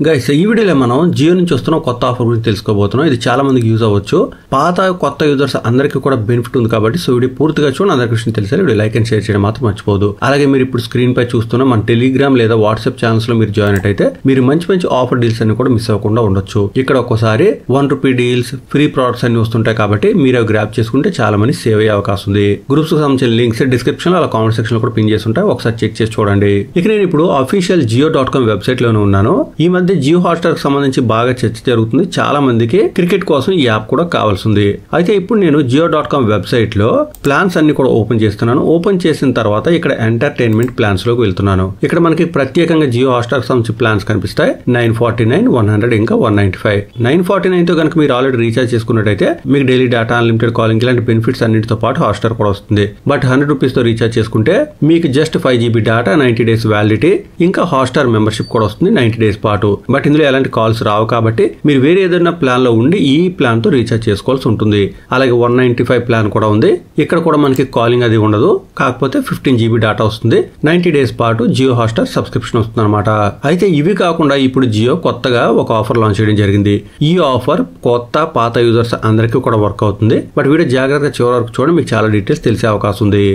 Guys ఈ వీడియోలో మనం జియో నుంచి వస్తున్న కొత్త ఆఫర్ గురించి తెలుసుకోబోతున్నాం. ఇది చాలా మందికి యూజ్ అవ్వచ్చు. పాత కొత్త యూజర్స్ అందరికీ కూడా బెనిఫిట్ ఉంది కాబట్టి సో వీడియో పూర్తిగా చూడండి. అందరికీ విషయం తెలిసారు. వీడియో లైక్ అండ్ షేర్ చేయడం మాత్రం మర్చిపోదు. అలాగే మీరు ఇప్పుడు స్క్రీన్ పై చూస్తున్న మన టెలిగ్రామ్ లేదా వాట్సాప్ ఛానల్స్ లో మీరు జాయిన్ అయితే మీరు మంచి మంచి ఆఫర్ డీల్స్ అన్ని కూడా మిస్ అవ్వకుండా ఉండొచ్చు. ఇక్కడ ఒక్కోసారి ₹1 డీల్స్, ఫ్రీ ప్రొడక్ట్స్ అన్ని వస్తుంటాయి కాబట్టి మీరు అవి గ్రాప్ చేసుకుంటే చాలా మంది సేవ్ అయ్యే అవకాశం ఉంది. గ్రూప్స్ కు సంబంధించిన లింక్స్ డిస్క్రిప్షన్ లో అలా కామెంట్ సెక్షన్ లో కూడా పిన్ చేసి ఉంటాయి. ఒకసారి చెక్ చేసి చూడండి. ఇక నేను ఇప్పుడు అఫీషియల్ జియో.com వెబ్సైట్ లోనే ఉన్నాను. ఈ మధ్య జియో హాట్స్టార్ కి సంబంధించి బాగా చర్చ జరుగుతుంది. చాలా మందికి క్రికెట్ కోసం ఈ యాప్ కూడా కావాల్సింది. అయితే ఇప్పుడు నేను జియో.com వెబ్సైట్ లో ప్లాన్స్ అన్ని కూడా ఓపెన్ చేస్తున్నాను. ఓపెన్ చేసిన తర్వాత ఇక్కడ ఎంటర్టైన్మెంట్ ప్లాన్స్ లోకి వెళ్తున్నాను. ఇక్కడ మనకి ప్రత్యేకంగా జియో హాట్స్టార్ కి సంబంధించి ప్లాన్స్ కనిపిస్తాయి. 949, 100 ఇంకా 195. 949 తో కనుక మీరు ఆల్రెడీ రీఛార్జ్ చేసుకున్నట్టయితే మీకు డైలీ డేటా, అన్లిమిటెడ్ కాలింగ్ ఇలాంటి బెనిఫిట్స్ అన్నిటితో పాటు హాట్స్టార్ కూడా వస్తుంది. బట్ ₹100 తో రీఛార్జ్ చేసుకుంటే మీకు just 5GB data, 90 days validity ఇంకా హాట్స్టార్ మెంబర్షిప్ కూడా వస్తుంది 90 days పాటు. బట్ ఇందులో ఎలాంటి కాల్స్ రావు కాబట్టి మీరు వేరే ఏదైనా ప్లాన్ లో ఉండి ఈ ప్లాన్ తో రీఛార్జ్ చేసుకోవాల్సి ఉంటుంది. అలాగే 195 ప్లాన్ కూడా ఉంది. ఇక్కడ కూడా మనకి కాలింగ్ అది ఉండదు. కాకపోతే 15GB డేటా వస్తుంది. 90 days పాటు జియో హాట్స్టార్ సబ్స్క్రిప్షన్ వస్తుంది అనమాట. అయితే ఇవి కాకుండా ఇప్పుడు జియో కొత్తగా ఒక ఆఫర్ లాంచ్ చేయడం జరిగింది. ఈ ఆఫర్ కొత్త పాత యూజర్స్ అందరికీ కూడా వర్క్ అవుతుంది. బట్ వీడియో జాగ్రత్తగా చివరి వరకు చూడండి, మీకు చాలా డీటెయిల్స్ తెలిసే అవకాశం ఉంది.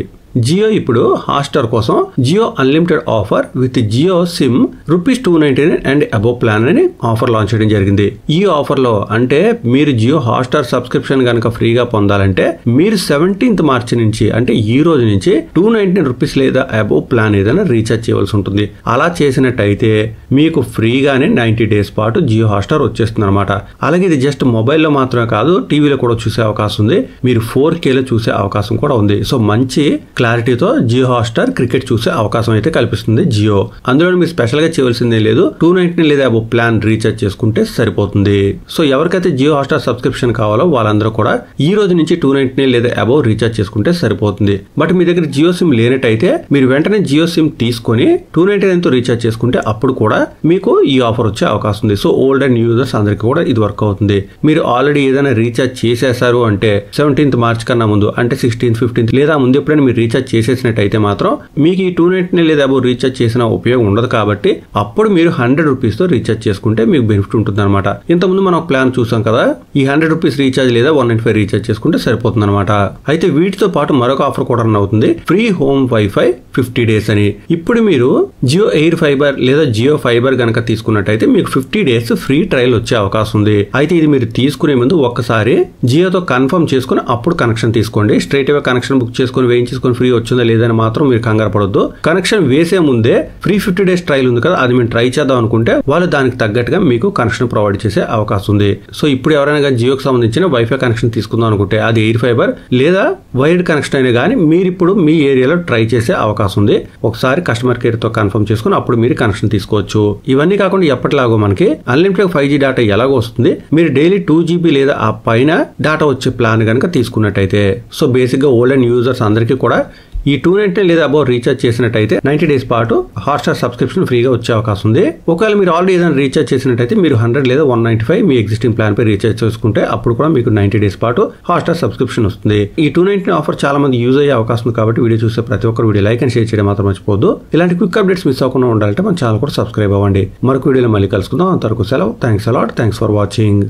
జియో ఇప్పుడు హాట్స్టార్ కోసం Jio unlimited offer with Jio SIM ₹299 and above plan అని ఆఫర్ లాంచ్ చేయడం జరిగింది. ఈ ఆఫర్ లో అంటే మీరు జియో హాట్స్టార్ సబ్స్క్రిప్షన్ కనుక ఫ్రీగా పొందాలంటే మీరు 17th March నుంచి అంటే ఈ రోజు నుంచి ₹299 లేదా అబోవ్ ప్లాన్ ఏదైనా రీఛార్జ్ చేయవలసి ఉంటుంది. అలా చేసినట్టయితే మీకు ఫ్రీగానే 90 days పాటు జియో హాట్స్టార్ వచ్చేస్తుంది అనమాట. అలాగే ఇది జస్ట్ మొబైల్లో మాత్రమే కాదు, టీవీలో కూడా చూసే అవకాశం ఉంది. మీరు 4K లో చూసే అవకాశం కూడా ఉంది. సో మంచి క్లారిటీతో జియో హాట్స్టార్ క్రికెట్ చూసే అవకాశం అయితే కల్పిస్తుంది జియో. అందులో మీరు స్పెషల్ గా చేయవలసిందే లేదు. $299 లేదా అబోవ్ ప్లాన్ రీఛార్జ్ చేసుకుంటే సరిపోతుంది. సో ఎవరికైతే జియో హాట్స్టార్ సబ్స్క్రిప్షన్ కావాలో వాళ్ళందరూ కూడా ఈ రోజు నుంచి $299 లేదా అబోవ్ రీఛార్జ్ చేసుకుంటే సరిపోతుంది. బట్ మీ దగ్గర జియో సిమ్ లేనట్టయితే మీరు వెంటనే జియో సిమ్ తీసుకొని $299 తో రీఛార్జ్ చేసుకుంటే అప్పుడు కూడా మీకు ఈ ఆఫర్ వచ్చే అవకాశం ఉంది. So old and new users అందరికీ కూడా ఇది వర్క్ అవుతుంది. మీరు ఆల్రెడీ ఏదైనా రీఛార్జ్ చేసేసారు అంటే 17th March కన్నా ముందు అంటే 16th, 15th లేదా ముందు ఎప్పుడైనా మీరు రీఛార్జ్ చేసేసినట్టయితే మాత్రం మీకు ఈ $299 లేదా అబోవ్ రీఛార్జ్ చేసిన ఉపయోగం ఉండదు. కాబట్టి అప్పుడు మీరు ₹100 తో రీఛార్జ్ చేసుకుంటే మీకు బెనిఫిట్ ఉంటుంది అనమాట. ఇంతకుముందు మనం ఒక ప్లాన్ చూసాం కదా, ఈ ₹100 రీఛార్జ్ లేదా 195 రీఛార్జ్ చేసుకుంటే సరిపోతుంది అనమాట. అయితే వీటితో పాటు మరొక ఆఫర్ కూడా రన్ అవుతుంది, ఫ్రీ హోమ్ వైఫై 50 days అని. ఇప్పుడు మీరు జియో ఎయిర్ ఫైబర్ లేదా జియో ఫైబర్ గనక తీసుకున్నట్టయితే మీకు 50 days ఫ్రీ ట్రయల్ వచ్చే అవకాశం ఉంది. అయితే ఇది మీరు తీసుకునే ముందు ఒక్కసారి జియోతో కన్ఫర్మ్ చేసుకుని అప్పుడు కనెక్షన్ తీసుకోండి. స్ట్రైట్ అవే కనెక్షన్ బుక్ చేసుకుని వేయించుకొని ఫ్రీ వచ్చిందా లేదని మాత్రం మీరు కంగారు పడొద్దు. కనెక్షన్ వేసే ముందే ఫ్రీ 50 days ట్రయల్ ఉంది కదా, అది మేము ట్రై చేద్దాం అనుకుంటే వాళ్ళు దానికి తగ్గట్టుగా మీకు కనెక్షన్ ప్రొవైడ్ చేసే అవకాశం ఉంది. సో ఇప్పుడు ఎవరైనా జియోకి సంబంధించిన వైఫై కనెక్షన్ తీసుకుందాం అనుకుంటే అది ఎయిర్ ఫైబర్ లేదా వైర్డ్ కనెక్షన్ అయినా కానీ మీరు ఇప్పుడు మీ ఏరియాలో ట్రై చేసే అవకాశం ఉంది. ఒకసారి కస్టమర్ కేర్ తో కన్ఫర్మ్ చేసుకుని అప్పుడు మీరు కనెక్షన్ తీసుకోవచ్చు. ఇవన్నీ కాకుండా ఎప్పటిలాగో మనకి అన్లిమిటెడ్ 5G డేటా ఎలాగో వస్తుంది. మీరు డైలీ 2GB లేదా ఆ పైన డేటా వచ్చే ప్లాన్ కనుక తీసుకున్నట్టయితే సో బేసిక్ గా ఓల్డ్ అండ్ యూజర్స్ అందరికీ కూడా ఈ $299 లేదా అబోవ్ రీఛార్జ్ చేసినట్టయితే 90 days పాటు హాట్స్టార్ సబ్స్క్రిప్షన్ ఫ్రీగా వచ్చే అవకాశం ఉంది. ఒకవేళ మీరు ఆల్రెడీ ఏదైనా రీఛార్జ్ చేసినట్టయితే మీరు 100 లేదా 195 మీ ఎగ్జిస్టింగ్ ప్లాన్ పై రీఛార్జ్ చేసుకుంటే అప్పుడు కూడా మీకు 90 days పాటు హాట్స్టార్ సబ్స్క్రిప్షన్ వస్తుంది. ఈ $299 ఆఫర్ చాలా మంది యూజ్ అయ్యే అవకాశం ఉంది కాబట్టి వీడియో చూసే ప్రతి ఒక్కరు వీడియో లైక్ అండ్ షేర్ చేయడం మాత్రం మర్చిపోద్దు. ఇలాంటి క్విక్ అప్డేట్స్ మిస్ అవ్వకుండా ఉండాలంటే మన ఛానల్ కూడా సబ్స్క్రైబ్ అవ్వండి. మరొక వీడియోలో మళ్ళీ కలుసుకుందాం. అంతవరకు సెలవు. Thanks a lot. Thanks for watching.